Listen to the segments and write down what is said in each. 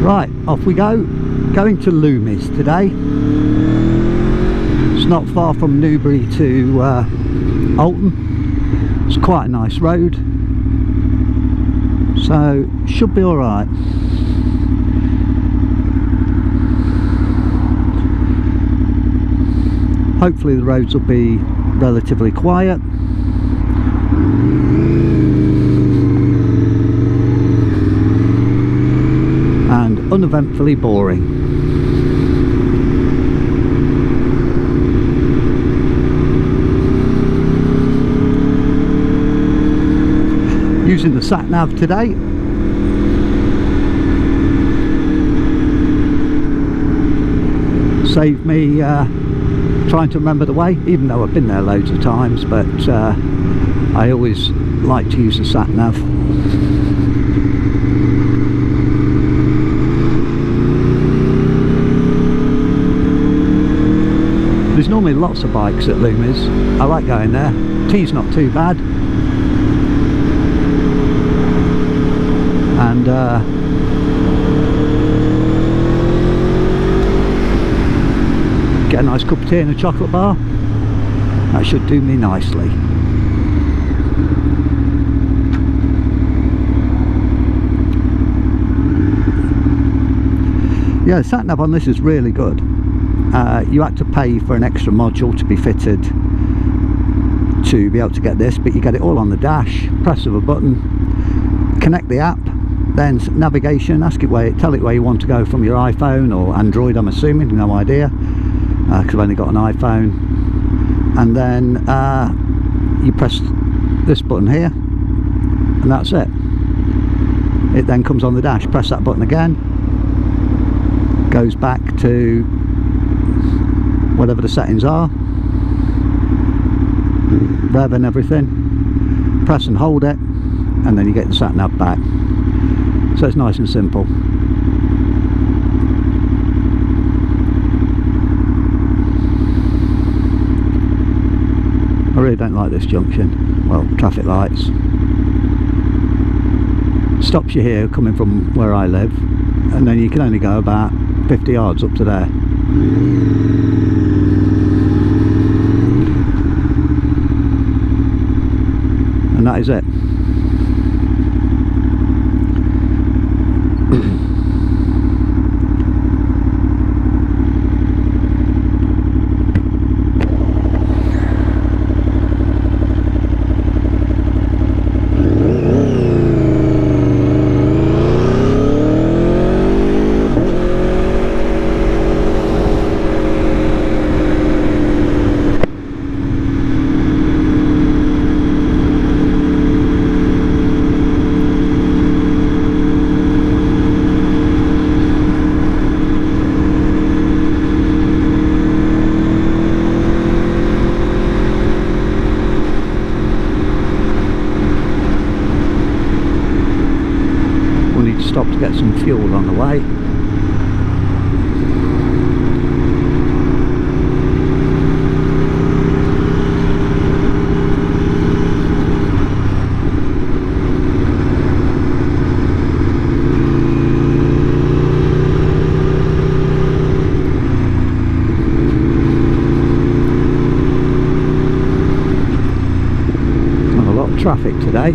Right, off we go. Going to Loomies today. It's not far from Newbury to Alton. It's quite a nice road, so should be alright. Hopefully the roads will be relatively quiet. And uneventfully boring. Using the Satnav today. Saved me trying to remember the way, even though I've been there loads of times, but I always like to use the Satnav. There's normally lots of bikes at Loomies. I like going there. Tea's not too bad. And get a nice cup of tea and a chocolate bar. That should do me nicely. Yeah, the Satnav on this is really good. You had to pay for an extra module to be fitted to be able to get this, but you get it all on the dash. Press of a button, connect the app, then navigation, ask it where, tell it where you want to go from your iPhone or Android, I'm assuming, no idea, because I've only got an iPhone. And then you press this button here, and that's it. It then comes on the dash. Press that button again, goes back to whatever the settings are, rev and everything, press and hold it, and then you get the Satnav back. So it's nice and simple. I really don't like this junction. Well, traffic lights. Stops you here coming from where I live, and then you can only go about 50 yards up to there. And that is it. Stop to get some fuel on the way. Not a lot of traffic today.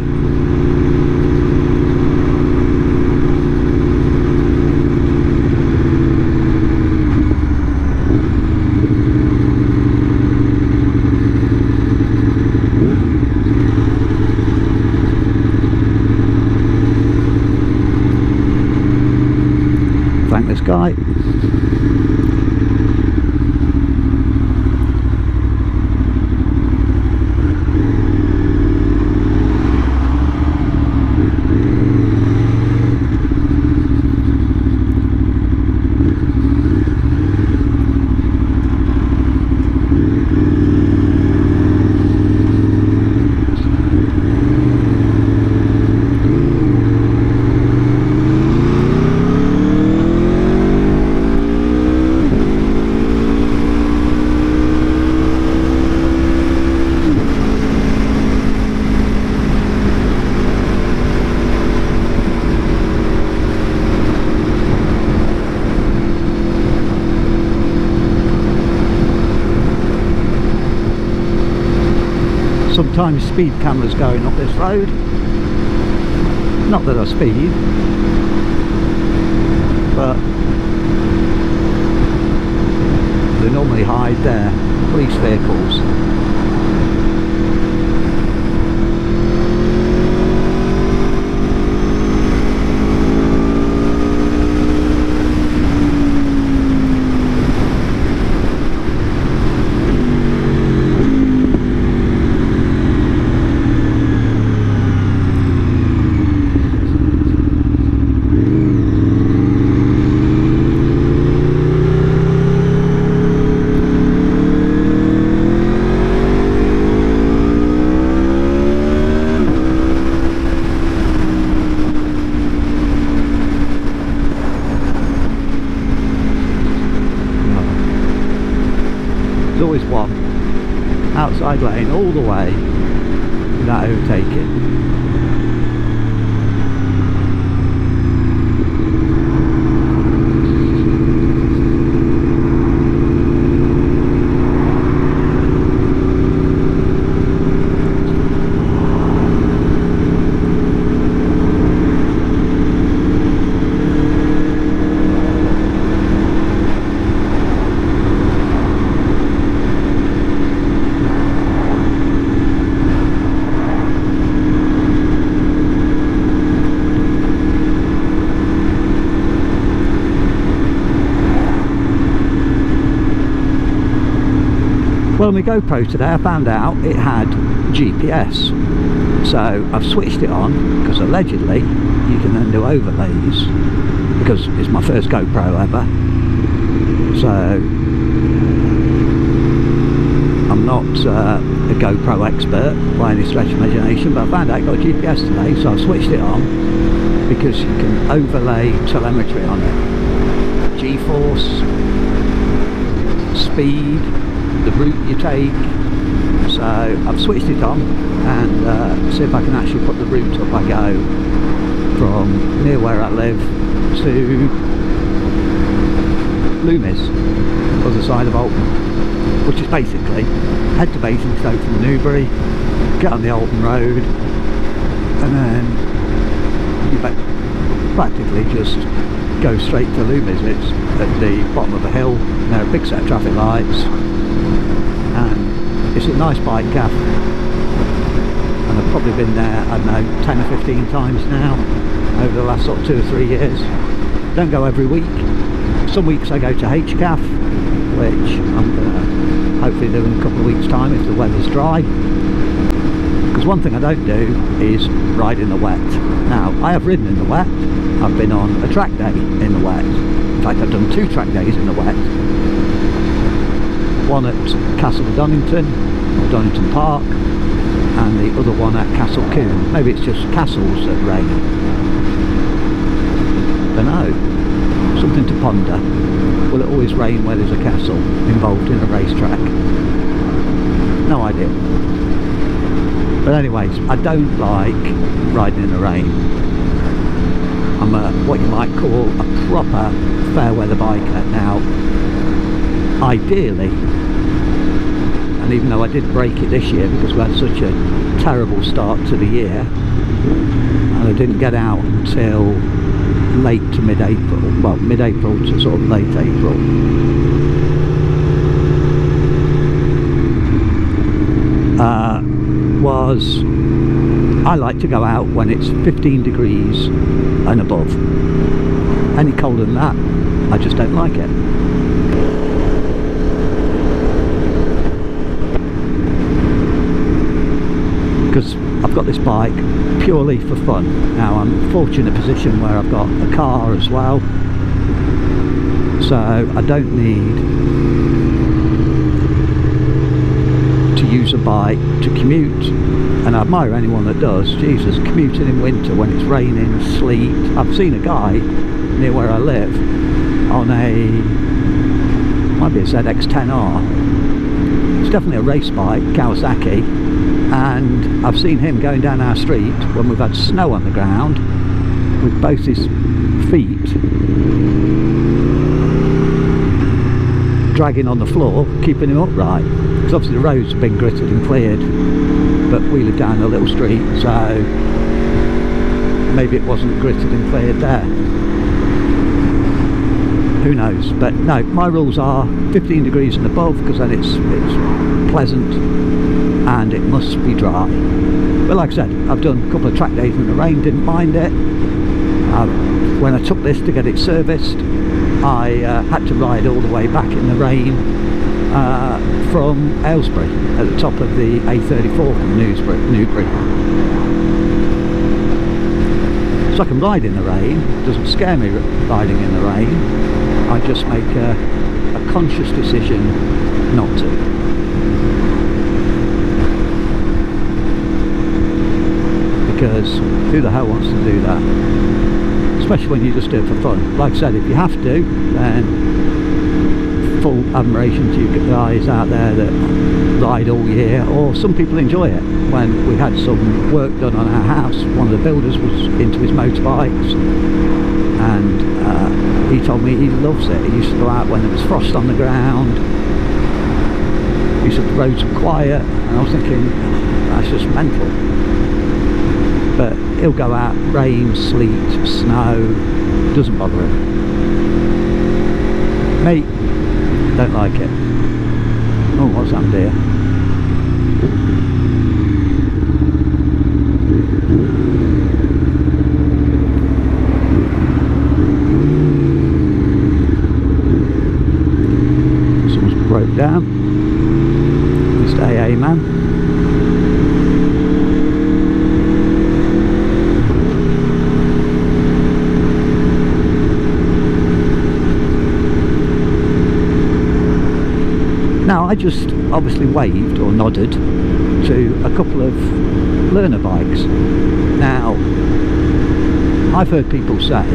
Thank this guy. sometimes speed cameras going up this road. Not that I speed, but they normally hide there, police vehicles. Always one outside lane all the way without overtaking. Well, on my GoPro today I found out it had GPS, so I've switched it on because allegedly you can then do overlays, because it's my first GoPro ever, so I'm not a GoPro expert by any stretch of imagination, but I found out it got GPS today, so I've switched it on because you can overlay telemetry on it, G-force, speed, the route you take. So I've switched it on and see if I can actually put the route up I go from near where I live to Loomies, other side of Alton, which is basically head to Basingstoke from Newbury, get on the Alton road, and then you practically just go straight to Loomies. It's at the bottom of a hill, and there are a big set of traffic lights, and it's a nice bike gaff, and I've probably been there, I don't know, 10 or 15 times now over the last sort of 2 or 3 years. Don't go every week. Some weeks I go to HCAF, which I'm going to hopefully do in a couple of weeks' time if the weather's dry, because one thing I don't do is ride in the wet. Now, I have ridden in the wet. I've been on a track day in the wet. In fact, I've done 2 track days in the wet. One at Castle Donington, or Donington Park, and the other one at Castle Coombe. Maybe it's just castles that rain. Don't know. Something to ponder. Will it always rain where there's a castle involved in a racetrack? No idea. But anyways, I don't like riding in the rain. I'm what you might call a proper fair weather biker. Now, ideally, and even though I did break it this year because we had such a terrible start to the year, and I didn't get out until late to mid-April, well, mid-April to sort of late April. I like to go out when it's 15 degrees and above. Any colder than that, I just don't like it. Because I've got this bike purely for fun. Now, I'm in a fortunate position where I've got a car as well, so I don't need to use a bike to commute, and I admire anyone that does. Jesus, commuting in winter when it's raining, sleet. I've seen a guy near where I live on a, might be a ZX-10R. It's definitely a race bike, Kawasaki, and I've seen him going down our street when we've had snow on the ground with both his feet dragging on the floor, keeping him upright, because obviously the roads have been gritted and cleared. but we live down a little street, so maybe it wasn't gritted and cleared there. Who knows? But no, my rules are 15 degrees and above, because then it's pleasant and it must be dry. But like I said, I've done a couple of track days in the rain, didn't mind it. When I took this to get it serviced, I had to ride all the way back in the rain from Aylesbury at the top of the A34 from Newbury. So I can ride in the rain. It doesn't scare me riding in the rain. I just make a conscious decision not to. Because who the hell wants to do that? Especially when you just do it for fun. Like I said, if you have to, then full admiration to you guys out there that ride all year, or some people enjoy it. When we had some work done on our house, one of the builders was into his motorbikes, and he told me he loves it. He used to go out when there was frost on the ground. He said the roads were quiet, and I was thinking, that's just mental. But he'll go out, rain, sleet, snow, doesn't bother him. Me, don't like it. Oh, what's that there? Someone's broke down. Mr. AA man. Now, I just obviously waved or nodded to a couple of learner bikes. Now, I've heard people say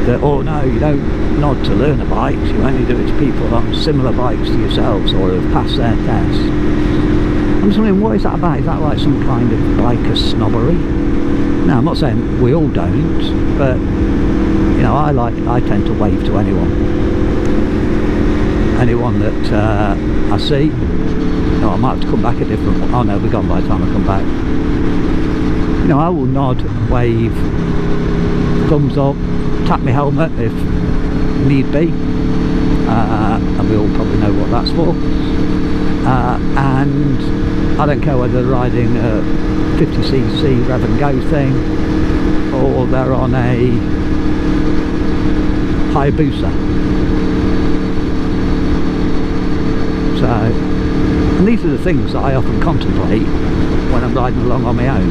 that, oh no, you don't nod to learner bikes, you only do it to people on similar bikes to yourselves or have passed their test. I'm just wondering, what is that about? Is that like some kind of biker snobbery? Now, I'm not saying we all don't, but you know, I tend to wave to anyone that I see. No, I might have to come back a different one. Oh no, we're gone by the time I come back. You know, I will nod, wave, thumbs up, tap my helmet if need be, and we all probably know what that's for. And I don't care whether they're riding a 50cc rev and go thing, or they're on a Hayabusa. So, and these are the things that I often contemplate when I'm riding along on my own.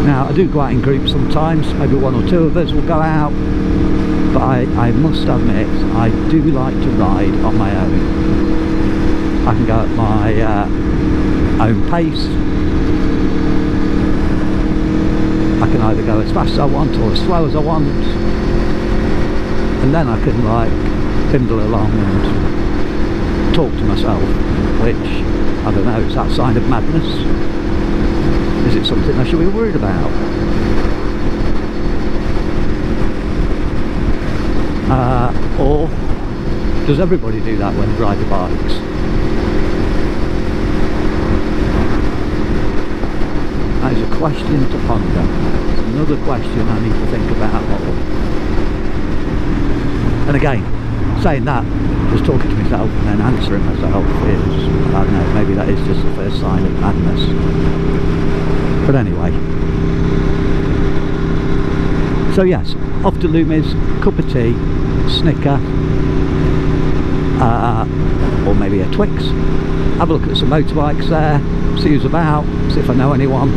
Now, I do go out in groups sometimes, maybe one or two of us will go out, but I must admit, I do like to ride on my own. I can go at my own pace. I can either go as fast as I want or as slow as I want, and then I can like bimble along and talk to myself, which, I don't know, is that a sign of madness? Is it something I should be worried about? Or does everybody do that when they ride the bikes? That is a question to ponder. It's another question I need to think about more. And again, saying that, just talking to myself and then answering myself is, I don't know, maybe that is just the first sign of madness. But anyway, so yes, off to Loomies, cup of tea, Snicker, or maybe a Twix, have a look at some motorbikes there, see who's about, see if I know anyone,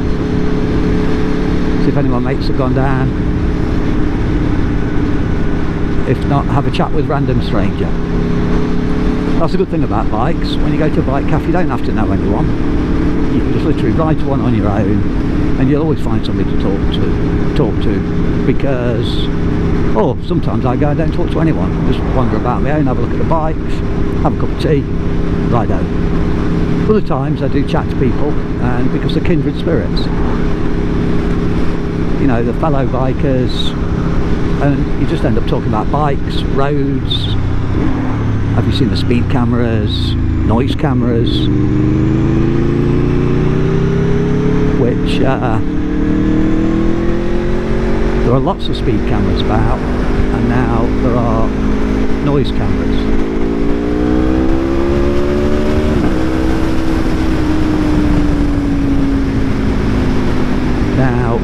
see if anyone mates have gone down. If not, have a chat with random stranger. That's a good thing about bikes. When you go to a bike cafe, you don't have to know anyone. You can just literally ride to one on your own, and you'll always find somebody to talk to. Because, or sometimes I go and don't talk to anyone. Just wander about my own, have a look at the bikes, have a cup of tea, ride home. Other times I do chat to people, and because they're kindred spirits. You know, the fellow bikers. And you just end up talking about bikes, roads. Have you seen the speed cameras? noise cameras, which there are lots of speed cameras about, and now there are noise cameras. Now,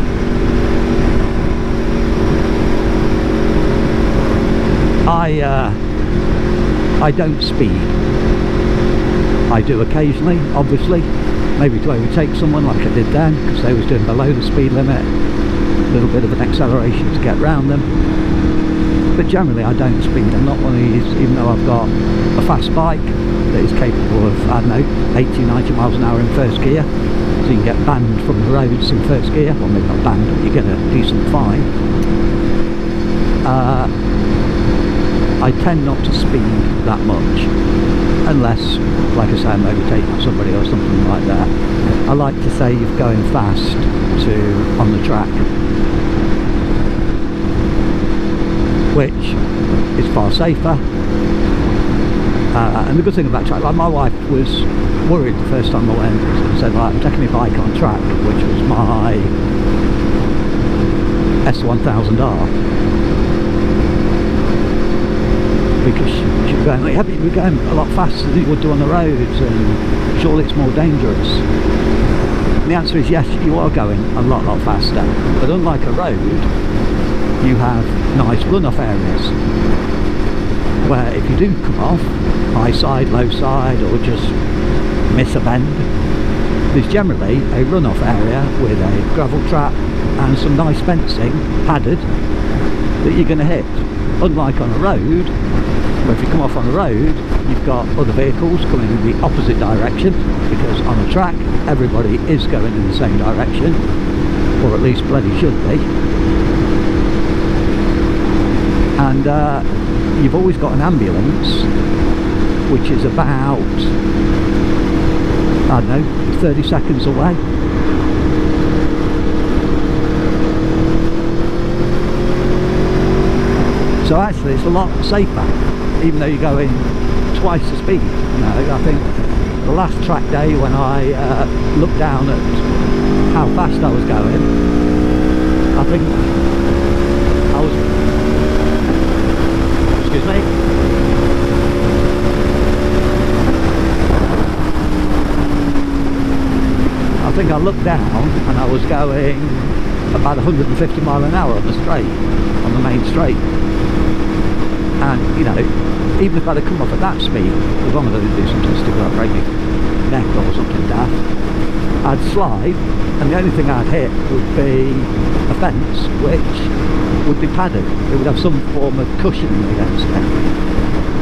I don't speed. I do occasionally, obviously, maybe to overtake someone like I did then, because they was doing below the speed limit, a little bit of an acceleration to get round them. But generally I don't speed. I'm not one of these, even though I've got a fast bike that is capable of, I don't know, 80-90 miles an hour in first gear, so you can get banned from the roads in first gear. Well, maybe not banned, but you get a decent fine. I tend not to speed that much, unless, like I say, I'm overtaking somebody or something like that. I like to save going fast to on the track, which is far safer. And the good thing about track, like my wife was worried the first time I went, and said, like, I'm taking my bike on track, which was my S1000R. Because she was going, like, yeah, but we're going a lot faster than you would do on the roads, and surely it's more dangerous. And the answer is yes, you are going a lot faster, but unlike a road, you have nice run-off areas where if you do come off, high side, low side, or just miss a bend, there's generally a run-off area with a gravel trap and some nice fencing, padded, that you're going to hit. Unlike on a road, where if you come off on the road, you've got other vehicles coming in the opposite direction, because on a track, everybody is going in the same direction, or at least bloody should be. And you've always got an ambulance, which is about, I don't know, 30 seconds away. So actually it's a lot safer, even though you're going twice the speed. You know, I think the last track day when I looked down at how fast I was going, I think I was, excuse me, I think I looked down and I was going about 150 mile an hour on the straight, on the main straight. And, you know, even if I'd have come off at that speed, as long as I didn't do something stupid like break my neck or something daft, I'd slide, and the only thing I'd hit would be a fence, which would be padded. It would have some form of cushioning against it.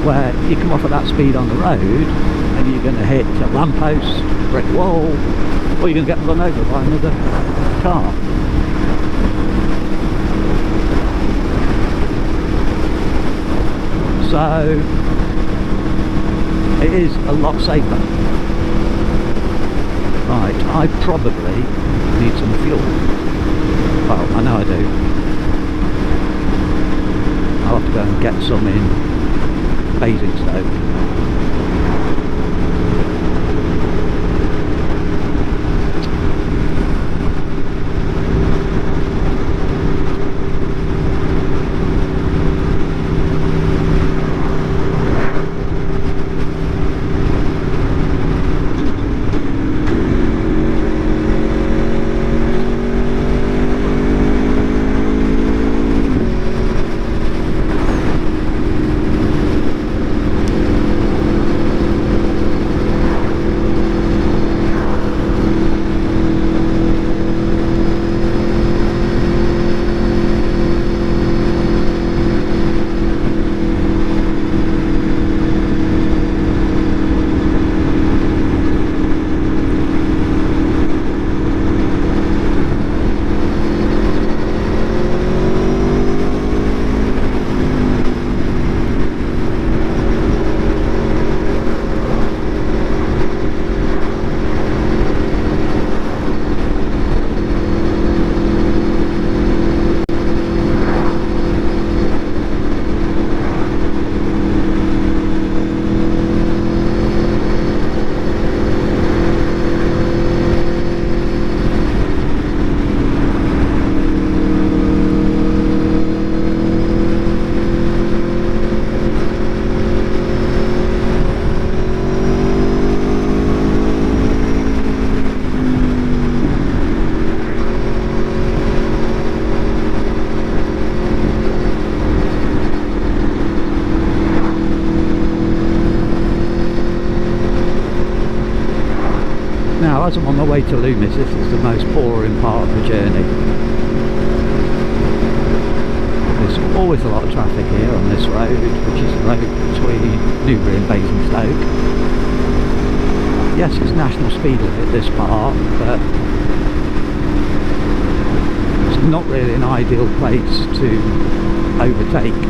Where you come off at that speed on the road, and you're going to hit a lamppost, brick wall, or you're going to get run over by another car. So it is a lot safer. Right, I probably need some fuel. Well, I know I do. I'll have to go and get some in Basingstoke. Now as I'm on my way to Loomies, this is the most boring part of the journey. There's always a lot of traffic here on this road, which is the road between Newbury and Basingstoke. Yes, it's national speed limit this part, but it's not really an ideal place to overtake.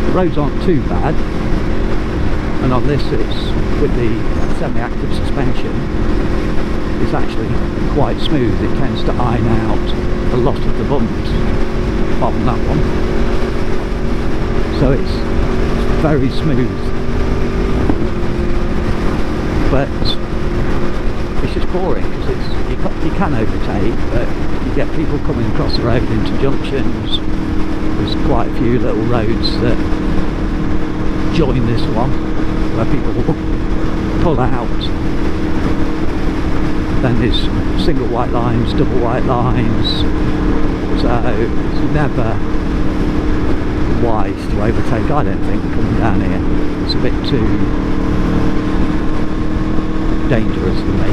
The roads aren't too bad, and on this it's with the semi-active suspension, it's actually quite smooth. It tends to iron out a lot of the bumps, apart from that one. So it's very smooth, but it's just boring because you can overtake, but you get people coming across the road into junctions. There's quite a few little roads that join this one where people will pull out. Then there's single white lines, double white lines, so it's never wise to overtake, I don't think, coming down here. It's a bit too dangerous for me.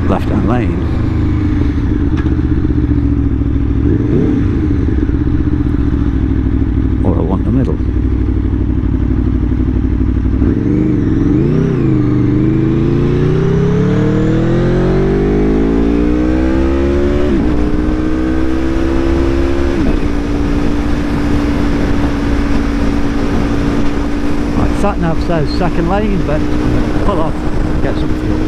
Left-hand lane. Or I want the middle. Right, Satnav says second lane, but I'm going to pull off and get some fuel.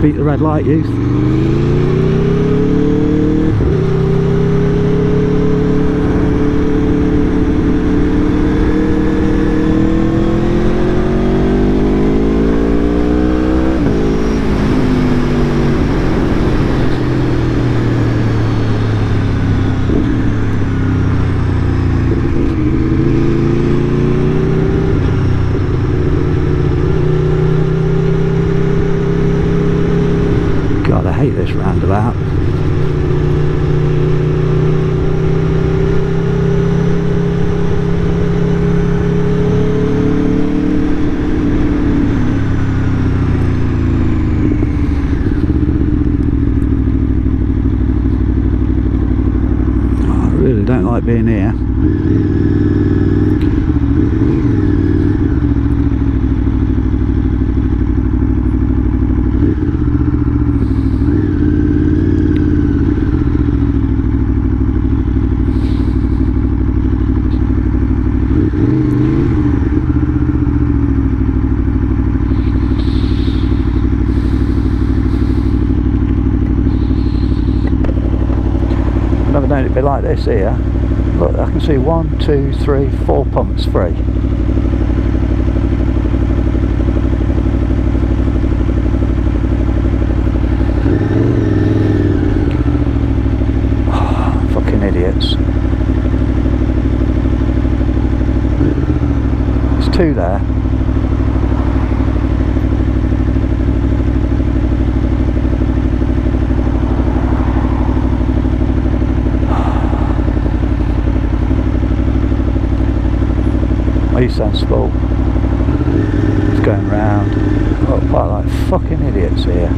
Beat the red light, youth. hate this roundabout. Oh, I really don't like being here. Never known it'd be like this here. Look, I can see 1, 2, 3, 4 pumps free. Oh, fucking idiots. There's 2 there. Be sensible. It's going round. Oh, quite like fucking idiots here.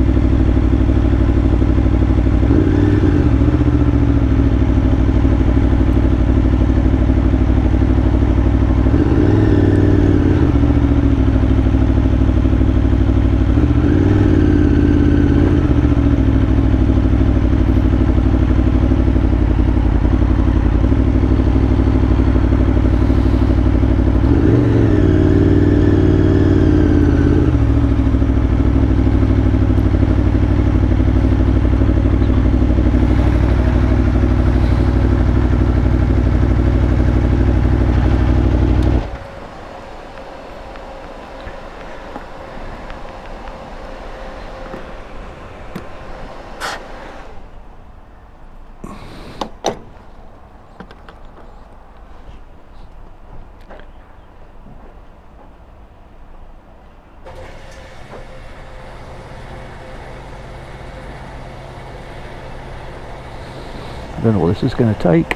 I don't know what this is going to take.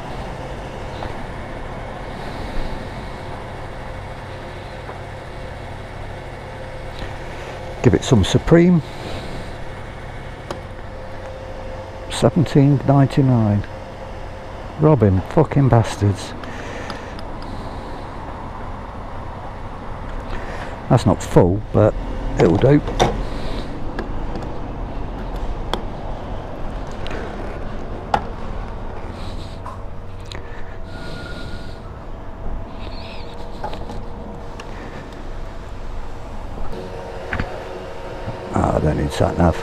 Give it some Supreme. $17.99. Robbing fucking bastards. That's not full, but it'll do. Oh, I don't need Satnav.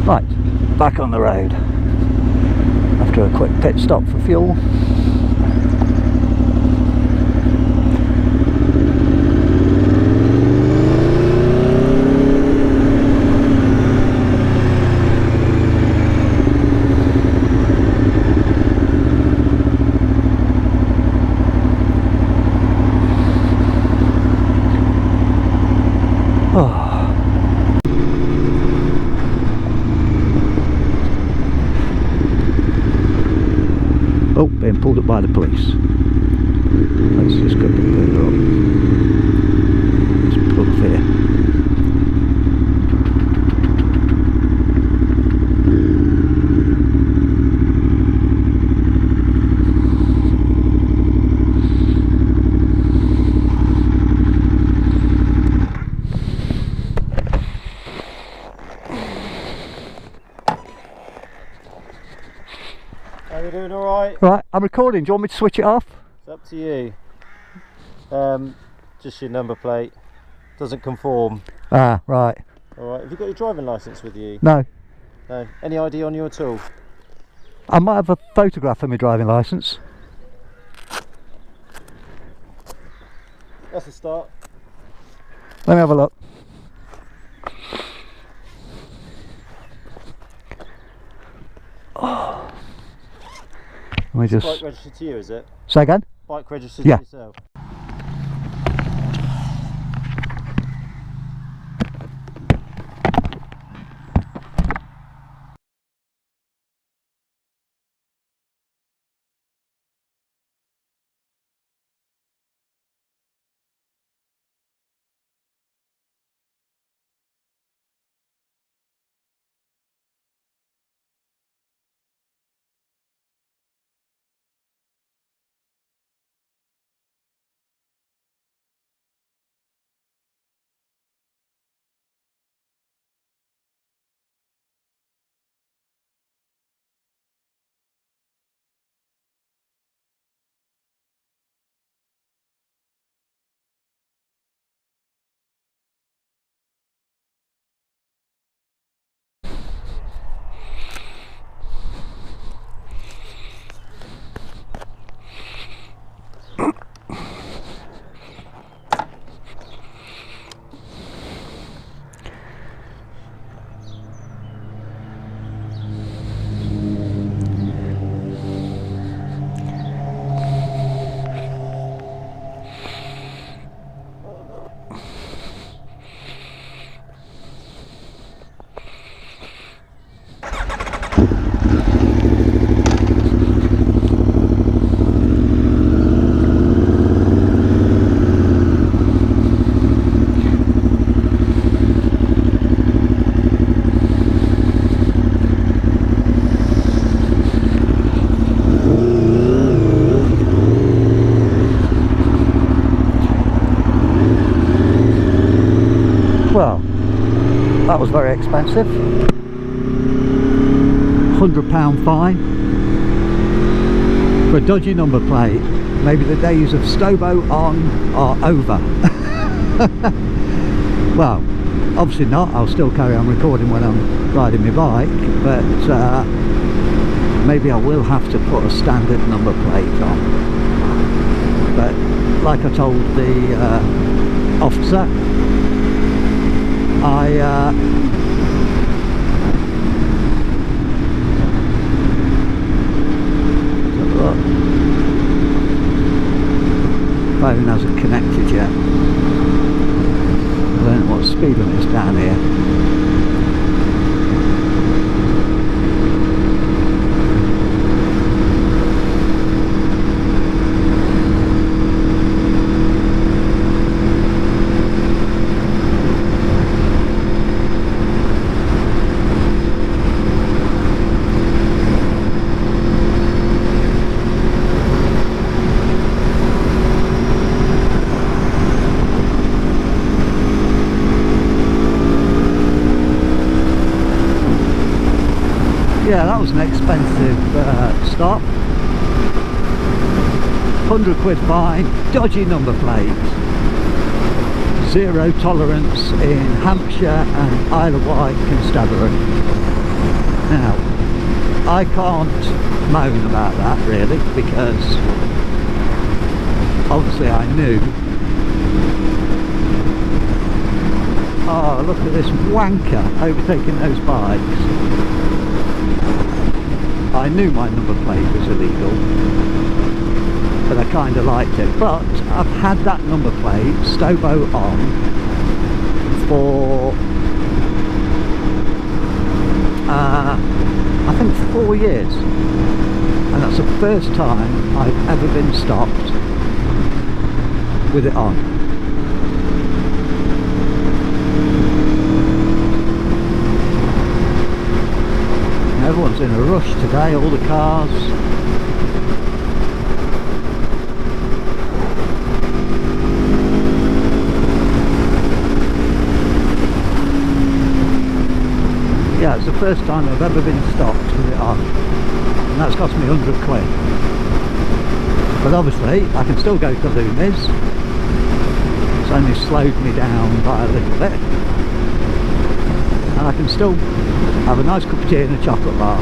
Right, back on the road after a quick pit stop for fuel. Oh, being pulled up by the police. Let's just go further up. Let's pull up here. How you doing? Alright? Right, I'm recording. Do you want me to switch it off? It's up to you. Just your number plate. Doesn't conform. Ah, right. Alright, have you got your driving licence with you? No. No. Any ID on you at all? I might have a photograph of my driving licence. That's a start. Let me have a look. Oh. Let me just... Bike registered to you, is it? Say again? Bike registered Yeah. to yourself. very expensive. £100 fine for a dodgy number plate. Maybe the days of STOBO on are over. Well, obviously not. I'll still carry on recording when I'm riding my bike, but maybe I will have to put a standard number plate on. But like I told the officer, phone hasn't connected yet. I don't know what speed limit is down here. Yeah, that was an expensive stop. £100 fine, dodgy number plate. Zero tolerance in Hampshire and Isle of Wight Constabulary. Now, I can't moan about that really, because obviously I knew. Oh, look at this wanker overtaking those bikes. I knew my number plate was illegal, but I kind of liked it. But I've had that number plate, STOBO on, for I think 4 years, and that's the first time I've ever been stopped with it on. Everyone's in a rush today, all the cars. Yeah, it's the first time I've ever been stopped with it on, and that's cost me £100. But obviously I can still go to Loomies. It's only slowed me down by a little bit, and I can still have a nice cup of tea and a chocolate bar.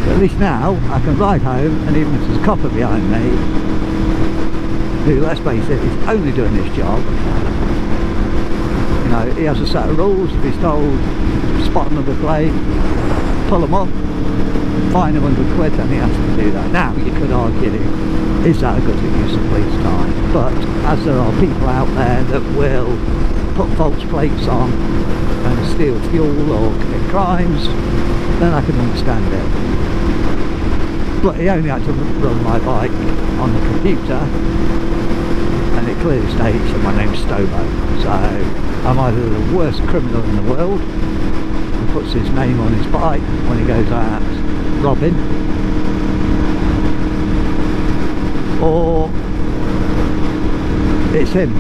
At least now I can ride home, and even if there's a copper behind me who, let's face it, is only doing his job, you know, he has a set of rules. If he's told spot another plate, pull them up, fine him £100, and he has to do that. Now you could argue, is that a good use of police time? But as there are people out there that will put false plates on and steal fuel or commit crimes, then I can understand it. But he only had to run my bike on the computer, and it clearly states that my name's STOBO. So I'm either the worst criminal in the world who puts his name on his bike when he goes out robbing, or it's him.